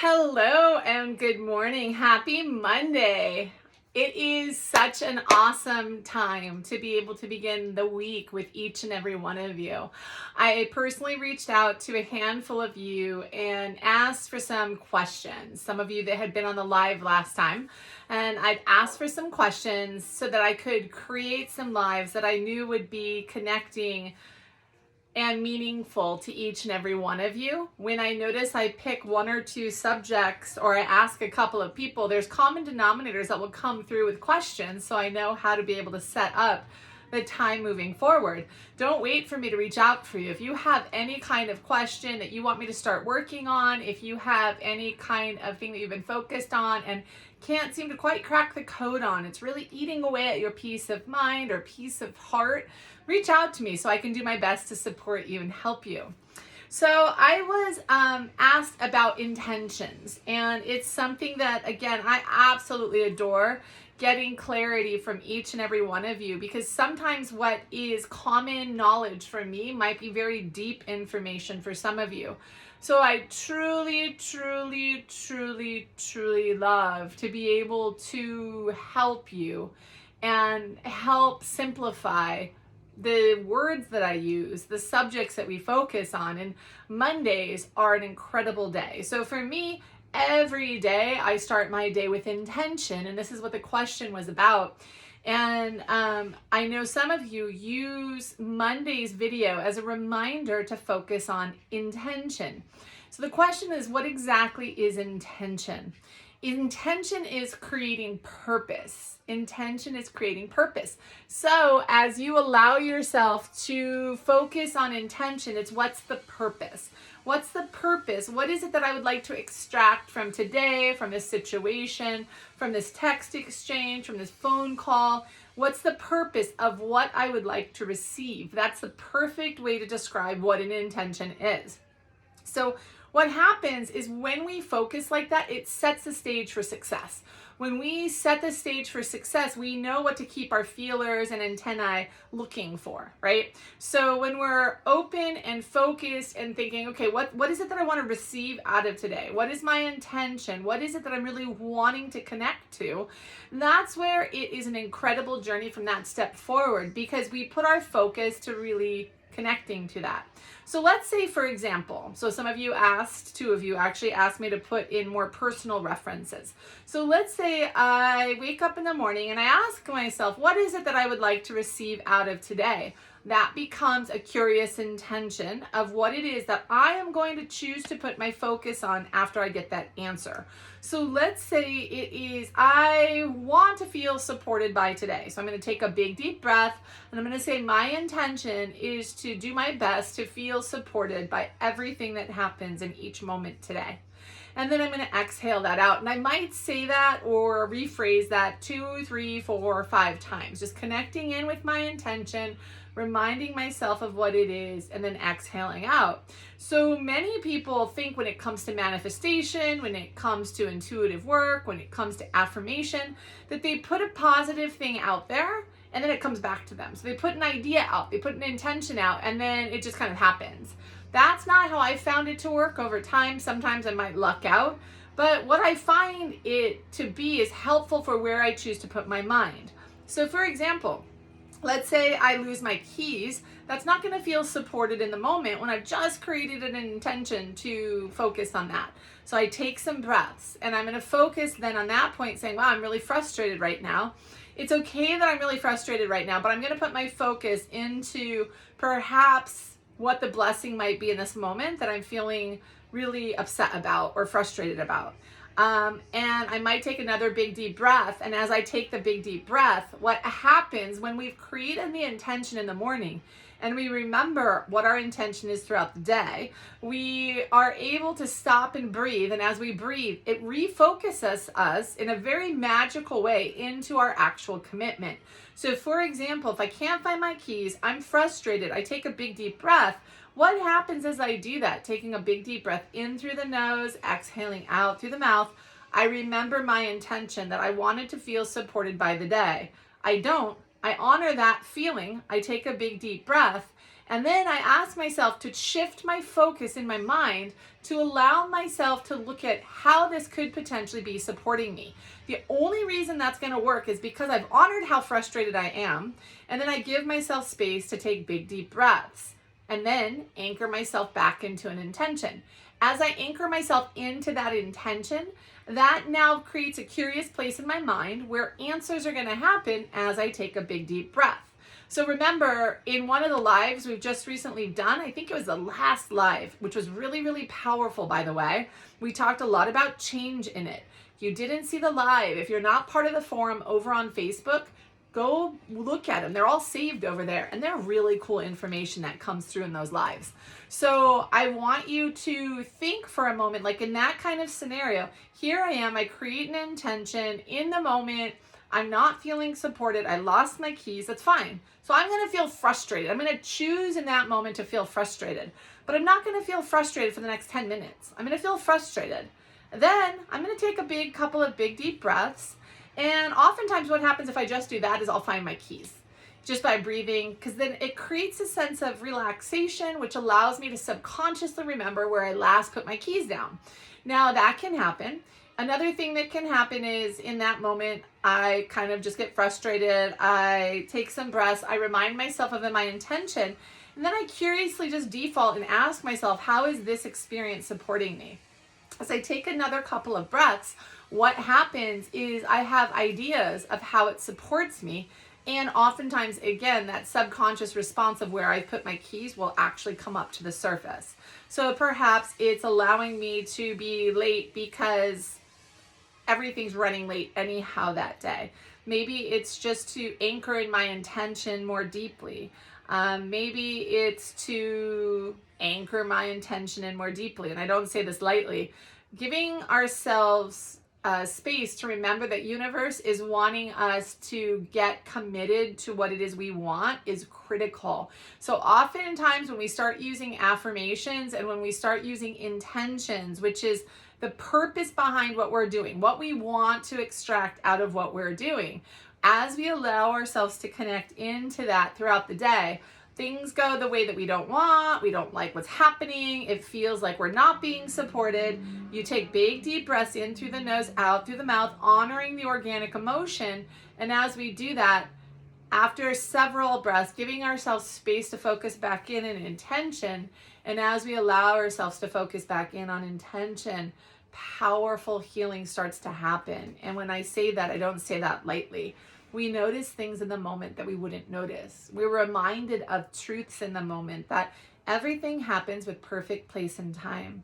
Hello and good morning. Happy Monday. It is such an awesome time to be able to begin the week with each and every one of you. I personally reached out to a handful of you and asked for some questions. Some of you that had been on the live last time, and I'd asked for some questions so that I could create some lives that I knew would be connecting and meaningful to each and every one of you. When I notice I pick one or two subjects or I ask a couple of people, there's common denominators that will come through with questions, so I know how to be able to set up the time moving forward. Don't wait for me to reach out for you. If you have any kind of question that you want me to start working on, if you have any kind of thing that you've been focused on and can't seem to quite crack the code on, it's really eating away at your peace of mind or peace of heart, reach out to me so I can do my best to support you and help you. So I was asked about intentions, and it's something that, again, I absolutely adore getting clarity from each and every one of you, because sometimes what is common knowledge for me might be very deep information for some of you. So I truly, truly, truly, truly love to be able to help you and help simplify the words that I use, the subjects that we focus on. And Mondays are an incredible day. So for me, every day I start my day with intention, and this is what the question was about. And I know some of you use Monday's video as a reminder to focus on intention. So the question is, what exactly is intention? Intention is creating purpose. Intention is creating purpose. So as you allow yourself to focus on intention, it's what's the purpose? What's the purpose? What is it that I would like to extract from today, from this situation, from this text exchange, from this phone call? What's the purpose of what I would like to receive? That's the perfect way to describe what an intention is. So what happens is when we focus like that, it sets the stage for success. When we set the stage for success, we know what to keep our feelers and antennae looking for, right? So when we're open and focused and thinking, okay, what is it that I want to receive out of today? What is my intention? What is it that I'm really wanting to connect to? That's where it is an incredible journey from that step forward, because we put our focus to really connecting to that. So let's say, for example, so some of you asked, two of you actually asked me to put in more personal references. So let's say I wake up in the morning and I ask myself, what is it that I would like to receive out of today? That becomes a curious intention of what it is that I am going to choose to put my focus on after I get that answer. So let's say it is, I want to feel supported by today. So I'm going to take a big deep breath and I'm going to say my intention is to do my best to feel supported by everything that happens in each moment today. And then I'm going to exhale that out. And I might say that or rephrase that 2, 3, 4, 5 times, just connecting in with my intention, reminding myself of what it is, and then exhaling out. So many people think when it comes to manifestation, when it comes to intuitive work, when it comes to affirmation, that they put a positive thing out there and then it comes back to them. So they put an idea out, they put an intention out, and then it just kind of happens. That's not how I found it to work over time. Sometimes I might luck out, but what I find it to be is helpful for where I choose to put my mind. So for example, let's say I lose my keys. That's not going to feel supported in the moment when I've just created an intention to focus on that. So I take some breaths and I'm going to focus then on that point, saying, wow, I'm really frustrated right now. It's okay that I'm really frustrated right now, but I'm going to put my focus into perhaps what the blessing might be in this moment that I'm feeling really upset about or frustrated about. And I might take another big deep breath. And as I take the big deep breath, what happens when we've created the intention in the morning and we remember what our intention is throughout the day, we are able to stop and breathe. And as we breathe, it refocuses us in a very magical way into our actual commitment. So for example, if I can't find my keys, I'm frustrated, I take a big deep breath. What happens as I do that? Taking a big deep breath in through the nose, exhaling out through the mouth, I remember my intention that I wanted to feel supported by the day. I honor that feeling. I take a big deep breath And then I ask myself to shift my focus in my mind to allow myself to look at how this could potentially be supporting me. The only reason that's going to work is because I've honored how frustrated I am, and then I give myself space to take big, deep breaths, and then anchor myself back into an intention. As I anchor myself into that intention, that now creates a curious place in my mind where answers are going to happen as I take a big, deep breath. So remember, in one of the lives we've just recently done, I think it was the last live, which was really, really powerful, by the way. We talked a lot about change in it. If you didn't see the live, if you're not part of the forum over on Facebook, go look at them. They're all saved over there, and they're really cool information that comes through in those lives. So I want you to think for a moment, like in that kind of scenario, here I am, I create an intention in the moment. I'm not feeling supported. I lost my keys. That's fine. So I'm going to feel frustrated. I'm going to choose in that moment to feel frustrated. But I'm not going to feel frustrated for the next 10 minutes. I'm going to feel frustrated. Then I'm going to take a couple of big, deep breaths. And oftentimes what happens if I just do that is I'll find my keys just by breathing, because then it creates a sense of relaxation, which allows me to subconsciously remember where I last put my keys down. Now that can happen. Another thing that can happen is in that moment, I kind of just get frustrated. I take some breaths. I remind myself of my intention. And then I curiously just default and ask myself, how is this experience supporting me? As I take another couple of breaths, what happens is I have ideas of how it supports me. And oftentimes, again, that subconscious response of where I put my keys will actually come up to the surface. So perhaps it's allowing me to be late because everything's running late anyhow that day. Maybe it's just to anchor in my intention more deeply. Maybe it's to anchor my intention in more deeply. And I don't say this lightly. Giving ourselves space to remember that universe is wanting us to get committed to what it is we want is critical. So oftentimes when we start using affirmations and when we start using intentions, which is the purpose behind what we're doing, what we want to extract out of what we're doing, as we allow ourselves to connect into that throughout the day, things go the way that we don't want. We don't like what's happening. It feels like we're not being supported. You take big, deep breaths in through the nose, out through the mouth, honoring the organic emotion. And as we do that, after several breaths, giving ourselves space to focus back in an intention. And as we allow ourselves to focus back in on intention, powerful healing starts to happen. And when I say that, I don't say that lightly. We notice things in the moment that we wouldn't notice. We're reminded of truths in the moment, that everything happens with perfect place and time.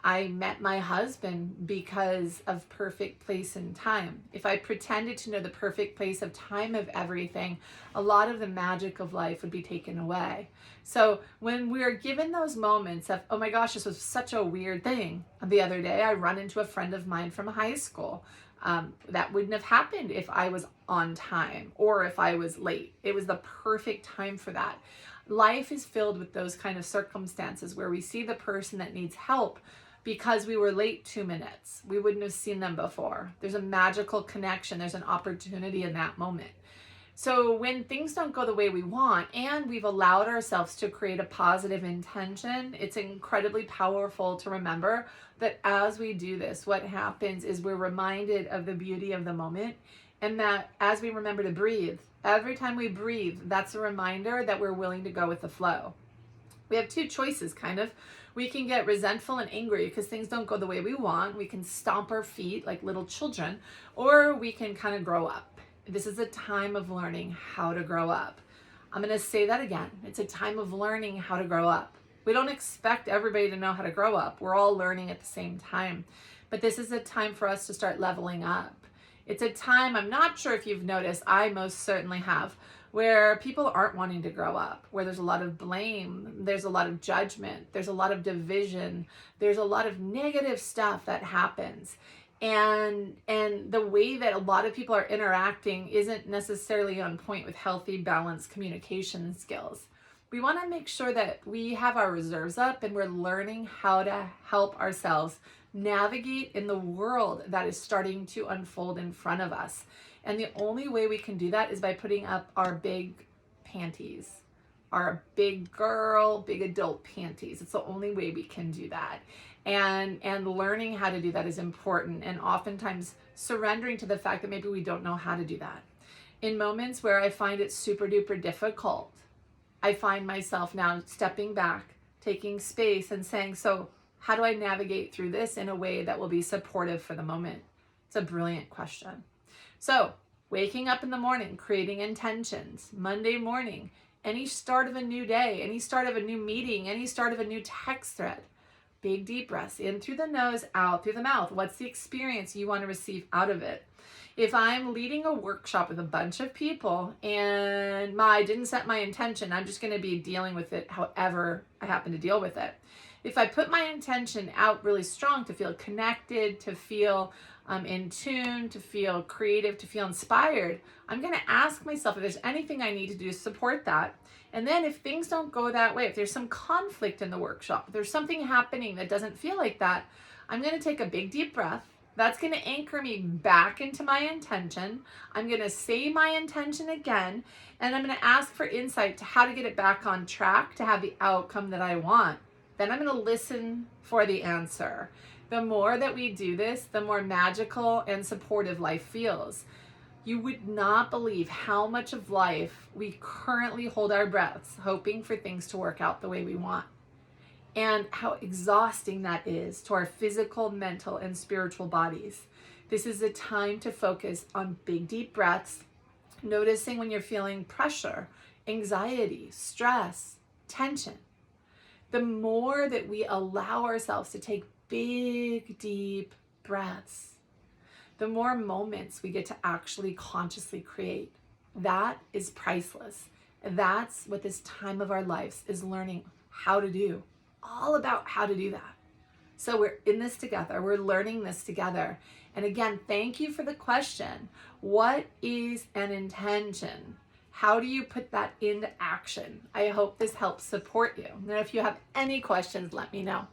I met my husband because of perfect place and time. If I pretended to know the perfect place of time of everything, a lot of the magic of life would be taken away. So when we're given those moments of, oh my gosh, this was such a weird thing. The other day, I run into a friend of mine from high school. That wouldn't have happened if I was on time or if I was late. It was the perfect time for that. Life is filled with those kind of circumstances where we see the person that needs help because we were late 2 minutes. We wouldn't have seen them before. There's a magical connection. There's an opportunity in that moment. So when things don't go the way we want and we've allowed ourselves to create a positive intention, it's incredibly powerful to remember that as we do this, what happens is we're reminded of the beauty of the moment, and that as we remember to breathe, every time we breathe, that's a reminder that we're willing to go with the flow. We have two choices, kind of. We can get resentful and angry because things don't go the way we want. We can stomp our feet like little children, or we can kind of grow up. This is a time of learning how to grow up. I'm going to say that again. It's a time of learning how to grow up. We don't expect everybody to know how to grow up. We're all learning at the same time. But this is a time for us to start leveling up. It's a time, I'm not sure if you've noticed, I most certainly have, where people aren't wanting to grow up, where there's a lot of blame, there's a lot of judgment, there's a lot of division, there's a lot of negative stuff that happens. And the way that a lot of people are interacting isn't necessarily on point with healthy, balanced communication skills. We want to make sure that we have our reserves up and we're learning how to help ourselves navigate in the world that is starting to unfold in front of us. And the only way we can do that is by putting up our big panties. our big girl, big adult panties. It's the only way we can do that. And learning how to do that is important, and oftentimes surrendering to the fact that maybe we don't know how to do that. In moments where I find it super duper difficult, I find myself now stepping back, taking space and saying, so how do I navigate through this in a way that will be supportive for the moment? It's a brilliant question. So waking up in the morning, creating intentions, Monday morning, any start of a new day, any start of a new meeting, any start of a new text thread, big deep breaths in through the nose, out through the mouth. What's the experience you want to receive out of it? If I'm leading a workshop with a bunch of people and I didn't set my intention, I'm just going to be dealing with it however I happen to deal with it. If I put my intention out really strong to feel connected, to feel in tune, to feel creative, to feel inspired, I'm going to ask myself if there's anything I need to do to support that. And then if things don't go that way, if there's some conflict in the workshop, if there's something happening that doesn't feel like that, I'm going to take a big deep breath. That's going to anchor me back into my intention. I'm going to say my intention again, and I'm going to ask for insight to how to get it back on track to have the outcome that I want. Then I'm going to listen for the answer. The more that we do this, the more magical and supportive life feels. You would not believe how much of life we currently hold our breaths, hoping for things to work out the way we want, and how exhausting that is to our physical, mental, and spiritual bodies. This is a time to focus on big, deep breaths, noticing when you're feeling pressure, anxiety, stress, tension. The more that we allow ourselves to take big, deep breaths, the more moments we get to actually consciously create. That is priceless. That's what this time of our lives is learning how to do. All about how to do that. So we're in this together. We're learning this together. And again, thank you for the question. What is an intention? How do you put that into action? I hope this helps support you. And if you have any questions, let me know.